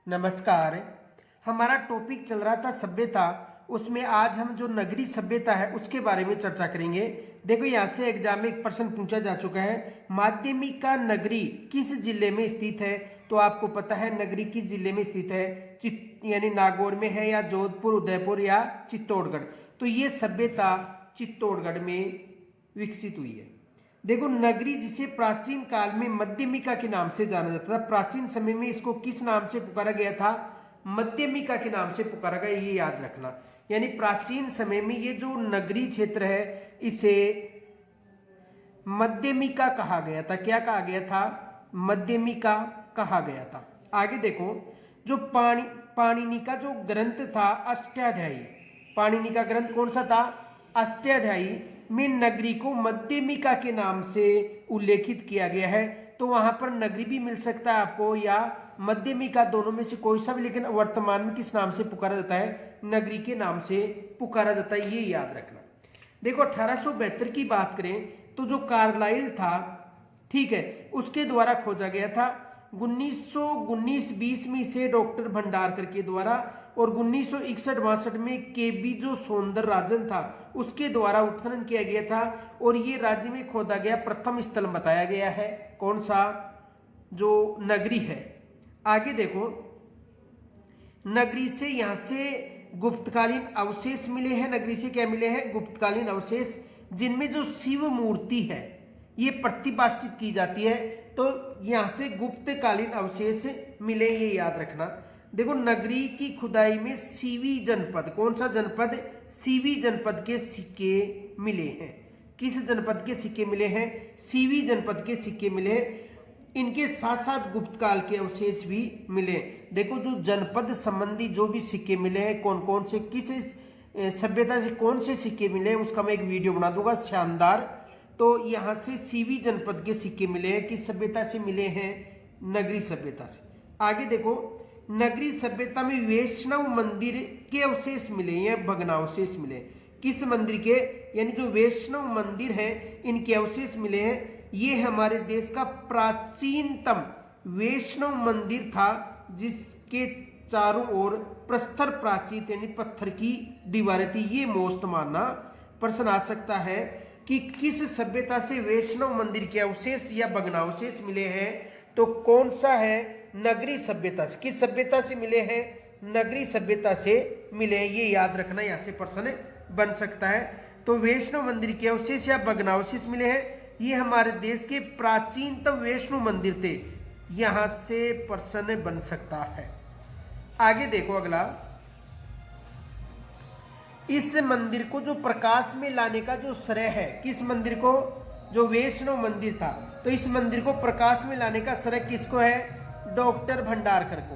नमस्कार। हमारा टॉपिक चल रहा था सभ्यता। उसमें आज हम जो नगरी सभ्यता है उसके बारे में चर्चा करेंगे। देखो यहाँ से एग्जाम में एक प्रश्न पूछा जा चुका है, माध्यमिका नगरी किस जिले में स्थित है। तो आपको पता है नगरी किस जिले में स्थित है, यानी नागौर में है या जोधपुर, उदयपुर या चित्तौड़गढ़। तो ये सभ्यता चित्तौड़गढ़ में विकसित हुई है। देखो नगरी जिसे प्राचीन काल में मध्यमिका के नाम से जाना जाता था। प्राचीन समय में इसको किस नाम से पुकारा गया था, मध्यमिका के नाम से पुकारा गया, ये याद रखना। यानी प्राचीन समय में ये जो नगरी क्षेत्र है इसे मध्यमिका कहा गया था। क्या कहा गया था, मध्यमिका कहा गया था। आगे देखो, जो पाणिनि का जो ग्रंथ था अष्टाध्यायी, पाणिनि का ग्रंथ कौन सा था, अष्टाध्यायी में नगरी को मध्यमिका के नाम से उल्लेखित किया गया है। तो वहां पर नगरी भी मिल सकता है आपको या मध्यमिका, दोनों में से कोई सा भी, लेकिन वर्तमान में किस नाम से पुकारा जाता है, नगरी के नाम से पुकारा जाता है, ये याद रखना। देखो 1872 की बात करें तो जो कार्लाइल था, ठीक है, उसके द्वारा खोजा गया था। 1919-20 में इसे डॉक्टर भंडारकर के द्वारा, और 1961-62 में केबी जो सौंदरराजन था उसके द्वारा उत्खनन किया गया था। और ये राज्य में खोदा गया प्रथम स्थल बताया गया है, कौन सा, जो नगरी है। आगे देखो, नगरी से यहां से गुप्तकालीन अवशेष मिले हैं। नगरी से क्या मिले हैं, गुप्तकालीन अवशेष, जिनमें जो शिव मूर्ति है ये प्रतिष्ठित की जाती है। तो यहां से गुप्तकालीन अवशेष मिले, ये याद रखना। देखो नगरी की खुदाई में सीवी जनपद, कौन सा जनपद, सीवी जनपद के सिक्के मिले हैं। किस जनपद के सिक्के मिले हैं, सीवी जनपद के सिक्के मिले हैं। इनके साथ साथ गुप्त काल के अवशेष भी मिले। देखो जो जनपद संबंधी जो भी सिक्के मिले हैं, कौन कौन से, किस सभ्यता से कौन से सिक्के मिले हैं, उसका मैं एक वीडियो बना दूंगा शानदार। तो यहाँ से सीवी जनपद के सिक्के मिले हैं, किस सभ्यता से मिले हैं, नगरी सभ्यता से। आगे देखो, नगरी सभ्यता में वैष्णव मंदिर के अवशेष मिले या भग्नावशेष मिले। किस मंदिर के, यानी जो वैष्णव मंदिर हैं इनके अवशेष मिले हैं। ये हमारे देश का प्राचीनतम वैष्णव मंदिर था, जिसके चारों ओर प्रस्तर प्राचीर यानी पत्थर की दीवारें थी। ये मोस्ट मानना प्रश्न आ सकता है कि किस सभ्यता से वैष्णव मंदिर के अवशेष या भग्नावशेष मिले हैं। तो कौन सा है, नगरी सभ्यता से। किस सभ्यता से मिले हैं, नगरी सभ्यता से मिले हैं, ये याद रखना, यहाँ से प्रश्न बन सकता है। तो वैष्णव मंदिर के अवशेष या भग्नावशेष मिले हैं, ये हमारे देश के प्राचीनतम वैष्णव मंदिर थे, यहां से प्रश्न बन सकता है। आगे देखो अगला, इस मंदिर को जो प्रकाश में लाने का जो श्रेय है, किस मंदिर को, जो वैष्णव मंदिर था, तो इस मंदिर को प्रकाश में लाने का श्रेय किसको है, डॉक्टर भंडारकर को।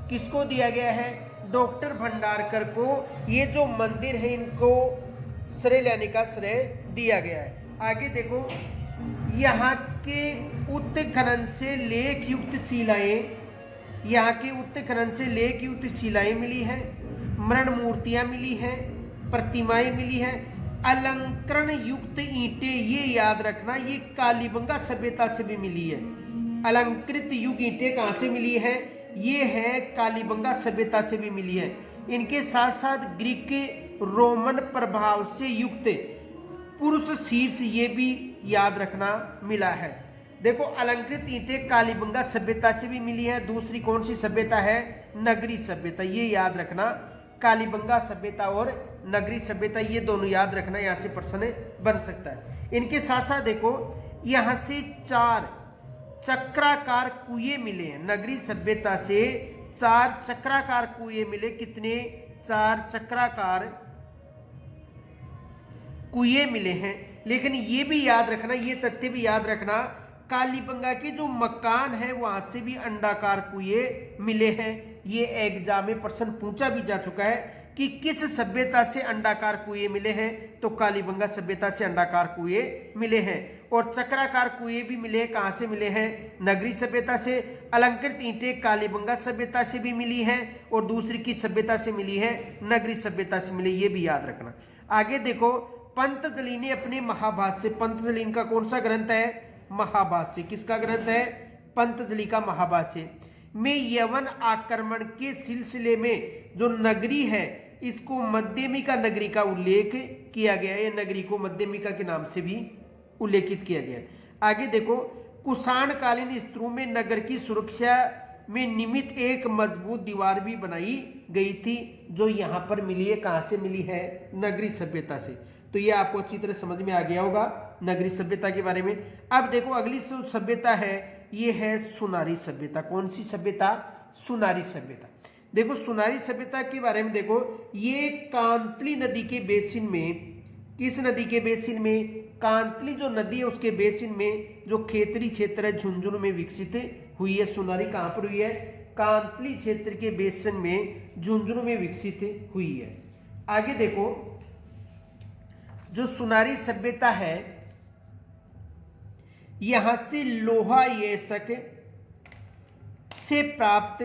किसको दिया गया है, डॉक्टर भंडारकर को। ये जो मंदिर है इनको श्रेय लेने का श्रेय दिया गया है। आगे देखो, यहाँ के उत्खनन से लेख युक्त शिलाएं, यहाँ के उत्खनन से लेख युक्त शिलाएं मिली हैं, मरण मूर्तियां मिली हैं, प्रतिमाएं मिली हैं, अलंकरण युक्त ईंटें, ये याद रखना, ये कालीबंगा सभ्यता से भी मिली है। अलंकृत युग ईंटें कहाँ से मिली है, ये है कालीबंगा सभ्यता से भी मिली है। इनके साथ साथ ग्रीक रोमन प्रभाव से युक्त पुरुष शीर्ष, ये भी याद रखना मिला है। देखो अलंकृत ईंटें कालीबंगा सभ्यता से भी मिली है। दूसरी कौन सी सभ्यता है, नगरी सभ्यता, ये याद रखना। कालीबंगा सभ्यता और नगरी सभ्यता, ये दोनों याद रखना, यहाँ से प्रश्न बन सकता है। इनके साथ साथ देखो, यहाँ से 4 चक्राकार कुएं मिले हैं। नगरी सभ्यता से 4 चक्राकार कुएं मिले। कितने, 4 चक्राकार कुएं मिले हैं। लेकिन ये भी याद रखना, ये तथ्य भी याद रखना, कालीबंगा के जो मकान है वहां से भी अंडाकार कुएं मिले हैं। ये एग्जाम में प्रश्न पूछा भी जा चुका है कि किस सभ्यता से अंडाकार कुएं मिले हैं, तो कालीबंगा सभ्यता से अंडाकार कुएं मिले हैं। और चक्राकार कुएं भी मिले हैं, कहां से मिले हैं, नगरी सभ्यता से। अलंकृत ईंटें कालीबंगा सभ्यता से भी मिली हैं, और दूसरी की सभ्यता से मिली है, नगरी सभ्यता से मिली, ये भी याद रखना। आगे देखो, पंतजलि ने अपने महाभाष्य, पंतजलि का कौन सा ग्रंथ है, महाभाष्य। किसका ग्रंथ है, पंतजलि का महाभाष्य में यवन आक्रमण के सिलसिले में जो नगरी है इसको मध्यमिका नगरी का उल्लेख किया गया है। नगरी को मध्यमिका के नाम से भी उल्लेखित किया गया है। आगे देखो, कुषाणकालीन स्तरों में नगर की सुरक्षा में निमित्त एक मजबूत दीवार भी बनाई गई थी, जो यहाँ पर मिली है। कहाँ से मिली है? नगरी सभ्यता से। तो ये आपको अच्छी तरह समझ में आ गया होगा नगरी सभ्यता के बारे में। अब देखो अगली सभ्यता है, ये है सुनारी सभ्यता। कौन सी सभ्यता? सुनारी सभ्यता। देखो सुनारी सभ्यता के बारे में देखो, ये कांतली नदी के बेसिन में, किस नदी के बेसिन में? कांतली जो नदी है उसके बेसिन में जो खेतरी क्षेत्र है झुंझुनू में विकसित हुई है। सुनारी कहाँ पर हुई है? कांतली क्षेत्र के बेसिन में झुंझुनू में विकसित हुई है। आगे देखो, जो सुनारी सभ्यता है यहां से लोहा येसक से प्राप्त,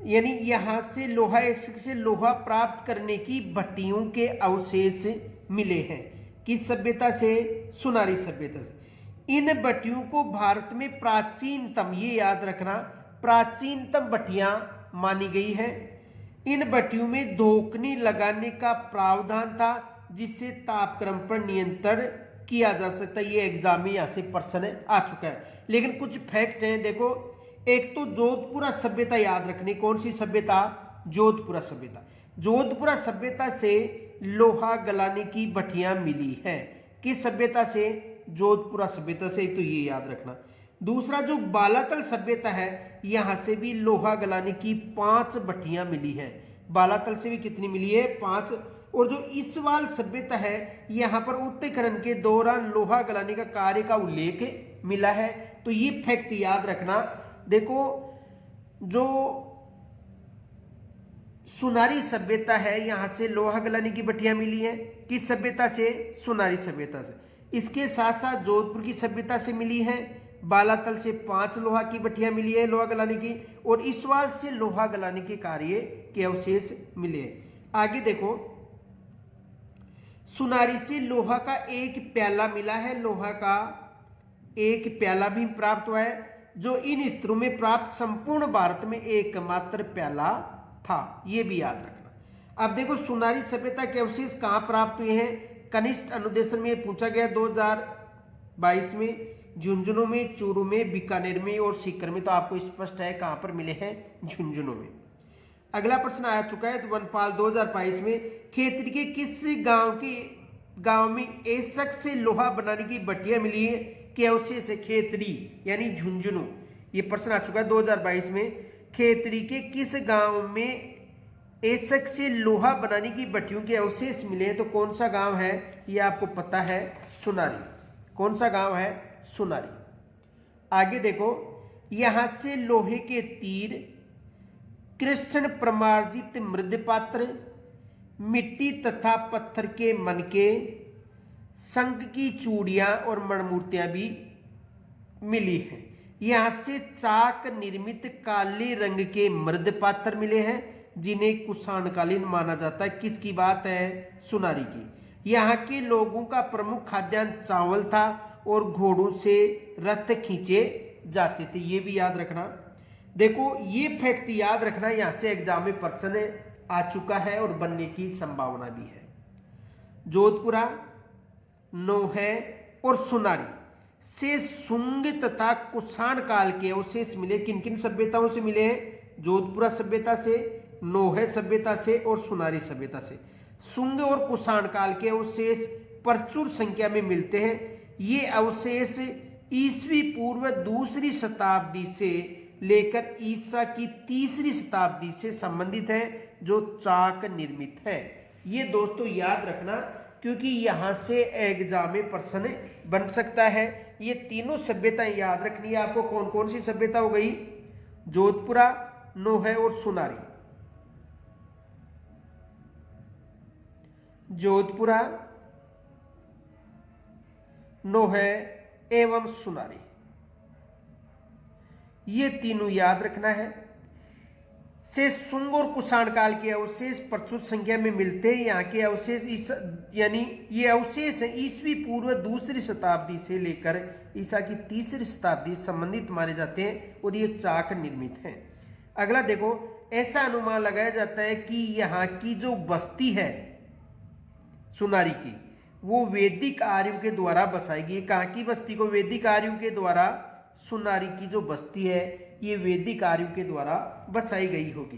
यानी यहां से लोहा येसक से लोहा प्राप्त करने की भट्टियों के अवशेष मिले हैं। किस सभ्यता से? सुनारी सभ्यता से। इन भट्टियों को भारत में प्राचीनतम, ये याद रखना, प्राचीनतम भट्टियां मानी गई है। इन भट्टियों में धोकनी लगाने का प्रावधान था, जिससे तापक्रम पर नियंत्रण किया जा सकता है। ये एग्जाम में यहाँ से प्रश्न आ चुका है। लेकिन कुछ फैक्ट हैं, देखो एक तो जोधपुरा सभ्यता याद रखनी। कौन सी सभ्यता? जोधपुरा सभ्यता। जोधपुरा सभ्यता से लोहा गलाने की भट्टियां मिली है। किस सभ्यता से? जोधपुरा सभ्यता से। तो ये याद रखना। दूसरा जो बालातल सभ्यता है, यहां से भी लोहा गलाने की 5 भट्टियां मिली है। बालातल से भी कितनी मिली है? 5। और जो इसवाल सभ्यता है, यहां पर उत्खनन के दौरान लोहा गलाने का कार्य का उल्लेख मिला है। तो ये फैक्ट याद रखना। देखो जो सुनारी सभ्यता है, यहां से लोहा गलाने की भट्टियां मिली है। किस सभ्यता से? सुनारी सभ्यता से। इसके साथ साथ जोधपुर की सभ्यता से मिली है। बालातल से 5 लोहा की भट्टियां मिली है लोहा गलाने की, और इसवाल से लोहा गलाने के कार्य के अवशेष मिले हैं। आगे देखो, सुनारी से लोहा का एक प्याला मिला है। लोहा का एक प्याला भी प्राप्त हुआ है, जो इन स्तरों में प्राप्त संपूर्ण भारत में एकमात्र प्याला था। यह भी याद रखना। अब देखो सुनारी सभ्यता के अवशेष कहां प्राप्त हुए हैं? कनिष्ठ अनुदेशन में पूछा गया 2022 में, झुंझुनू में, चूरू में, बीकानेर में और सीकर में। तो आपको स्पष्ट है कहां पर मिले हैं? झुंझुनू में। अगला प्रश्न आ चुका है, तो वनपाल 2022 में खेतरी के किस गांव में एसक से लोहा बनाने की भट्टियां मिली है के अवशेष है? खेतरी यानी झुंझुनू। ये प्रश्न आ चुका है 2022 में। खेतरी के किस गांव में एसक से लोहा बनाने की भट्टियों के अवशेष मिले हैं? तो कौन सा गांव है? ये आपको पता है, सुनारी। कौन सा गांव है? सुनारी। आगे देखो, यहां से लोहे के तीर, कृष्ण प्रमार्जित मृदपात्र, मिट्टी तथा पत्थर के मनके, शंख की चूड़ियां और मणमूर्तियां भी मिली हैं। यहां से चाक निर्मित काले रंग के मृदपात्र मिले हैं, जिन्हें कुषाणकालीन माना जाता है। किसकी बात है? सुनारी की। यहाँ के लोगों का प्रमुख खाद्यान्न चावल था और घोड़ों से रथ खींचे जाते थे। ये भी याद रखना। देखो ये फैक्ट याद रखना, यहां से एग्जाम में प्रश्न आ चुका है और बनने की संभावना भी है। जोधपुरा, नौहे और सुनारी से शुंग तथा कुषाण काल के अवशेष मिले। किन किन सभ्यताओं से मिले हैं? जोधपुरा सभ्यता से, नौहे सभ्यता से और सुनारी सभ्यता से। शुंग और कुषाण काल के अवशेष प्रचुर संख्या में मिलते हैं। ये अवशेष ईसवी पूर्व 2री शताब्दी से लेकर ईसा की 3री शताब्दी से संबंधित है, जो चाक निर्मित है। ये दोस्तों याद रखना, क्योंकि यहां से एग्जाम में प्रश्न बन सकता है। ये तीनों सभ्यताएं याद रखनी है आपको। कौन कौन सी सभ्यता हो गई? जोधपुरा, नौहे और सुनारी। जोधपुरा, नौहे एवं सुनारी, ये तीनों याद रखना है। शेष शुंग और कुषाण काल के अवशेष प्रचुर संख्या में मिलते हैं। यहाँ के अवशेष इस यानी ये अवशेष हैं ईसवी पूर्व दूसरी शताब्दी से लेकर ईसा की तीसरी शताब्दी संबंधित माने जाते हैं और ये चाक निर्मित हैं। अगला देखो, ऐसा अनुमान लगाया जाता है कि यहाँ की जो बस्ती है सुनारी की, वो वैदिक आर्यों के द्वारा बसाई गई। कहाँ की बस्ती को? वैदिक आर्यों के द्वारा। सुनारी की जो बस्ती है ये वैदिक आर्यों के द्वारा बसाई गई होगी।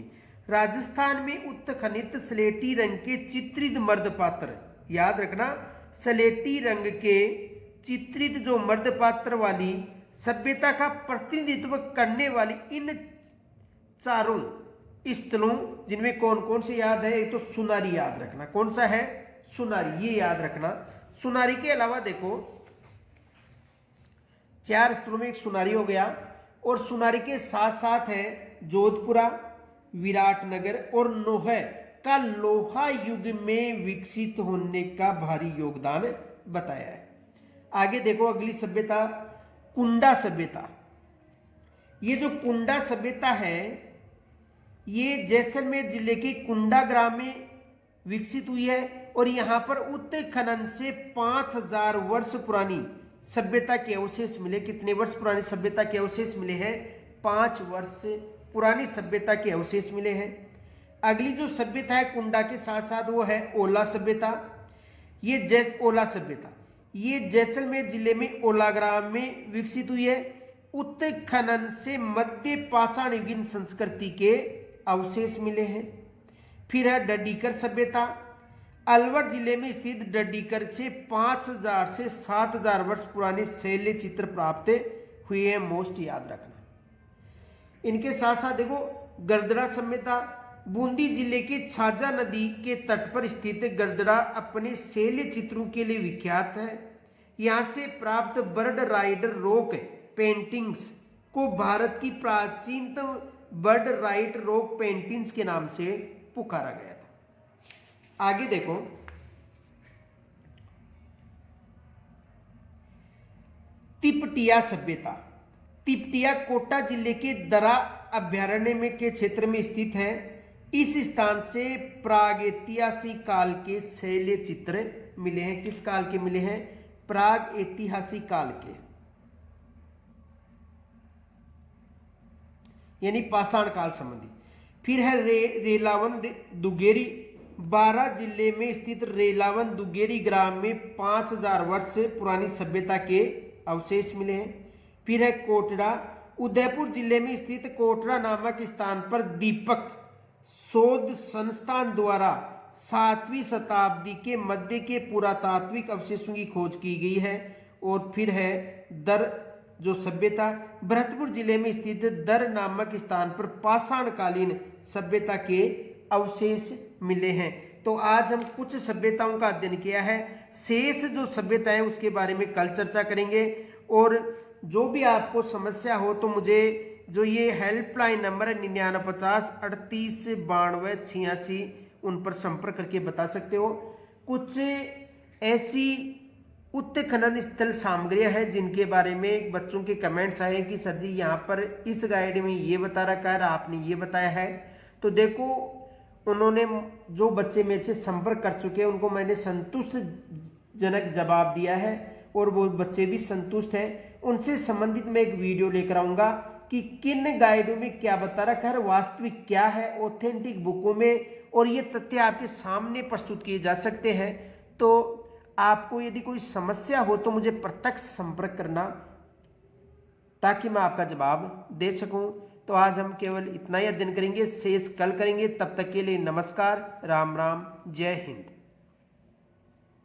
राजस्थान में उत्खनित स्लेटी रंग के चित्रित मर्दपात्र, याद रखना, स्लेटी रंग के चित्रित जो मर्दपात्र वाली सभ्यता का प्रतिनिधित्व करने वाली इन चारों स्थलों, जिनमें कौन कौन से याद है? एक तो सुनारी याद रखना। कौन सा है? सुनारी, ये याद रखना। सुनारी के अलावा देखो 4 स्थलों में एक सुनारी हो गया, और सुनारी के साथ साथ है जोधपुरा, विराटनगर और नोहर का लोहा युग में विकसित होने का भारी योगदान बताया है। आगे देखो अगली सभ्यता, कुंडा सभ्यता। ये जो कुंडा सभ्यता है ये जैसलमेर जिले के कुंडा ग्राम में विकसित हुई है, और यहाँ पर उत्खनन से 5000 वर्ष पुरानी सभ्यता के अवशेष मिले। कितने वर्ष पुरानी सभ्यता के अवशेष मिले हैं? 5 वर्ष पुरानी सभ्यता के अवशेष मिले हैं। अगली जो सभ्यता है कुंडा के साथ साथ वो है ओला सभ्यता। ओला सभ्यता ये जैसलमेर जिले में ओला ग्राम में विकसित हुई है। उत्खनन से मध्य पाषाण युगीन संस्कृति के अवशेष मिले हैं। फिर है डडीकर सभ्यता। अलवर जिले में स्थित डडीकर से 5000 से 7000 वर्ष पुराने शैल्य चित्र प्राप्त हुए हैं। मोस्ट याद रखना। इनके साथ साथ देखो गर्दड़ा सभ्यता। बूंदी जिले के छाजा नदी के तट पर स्थित गर्दड़ा अपने शैल्य चित्रों के लिए विख्यात है। यहाँ से प्राप्त बर्ड राइडर रॉक पेंटिंग्स को भारत की प्राचीनतम बर्ड राइट रॉक पेंटिंग्स के नाम से पुकारा गया था। आगे देखो तिपटिया सभ्यता। तिपटिया कोटा जिले के दरा अभ्यारण्य में के क्षेत्र में स्थित है। इस स्थान से प्रागैतिहासिक काल के शैल्य चित्र मिले हैं। किस काल के मिले हैं? प्रागैतिहासिक काल के, यानी पाषाण काल संबंधी। फिर है रेलावन दुगेरी। 12 जिले में स्थित रेलावन दुगेरी ग्राम में 5000 वर्ष से पुरानी सभ्यता के अवशेष मिले हैं। फिर है कोटड़ा। उदयपुर जिले में स्थित कोटड़ा नामक स्थान पर दीपक शोध संस्थान द्वारा 7वीं शताब्दी के मध्य के पुरातात्विक अवशेषों की खोज की गई है। और फिर है दर जो सभ्यता। भरतपुर जिले में स्थित दर नामक स्थान पर पाषाणकालीन सभ्यता के अवशेष मिले हैं। तो आज हम कुछ सभ्यताओं का अध्ययन किया है। शेष जो सभ्यता है उसके बारे में कल चर्चा करेंगे। और जो भी आपको समस्या हो तो मुझे जो ये हेल्पलाइन नंबर है 9950 38 92 86 उन पर संपर्क करके बता सकते हो। कुछ ऐसी उत्खनन स्थल सामग्रियां हैं जिनके बारे में बच्चों के कमेंट्स आए कि सर जी यहाँ पर इस गाइड में ये बता रखा है, आपने ये बताया है। तो देखो उन्होंने जो बच्चे मेरे से संपर्क कर चुके हैं उनको मैंने संतुष्टजनक जवाब दिया है और वो बच्चे भी संतुष्ट हैं। उनसे संबंधित मैं एक वीडियो लेकर आऊँगा कि किन गाइडों में क्या बता रखा है, वास्तविक क्या है ऑथेंटिक बुकों में, और ये तथ्य आपके सामने प्रस्तुत किए जा सकते हैं। तो आपको यदि कोई समस्या हो तो मुझे प्रत्यक्ष संपर्क करना ताकि मैं आपका जवाब दे सकूं। तो आज हम केवल इतना ही अध्ययन करेंगे, शेष कल करेंगे। तब तक के लिए नमस्कार, राम राम, जय हिंद।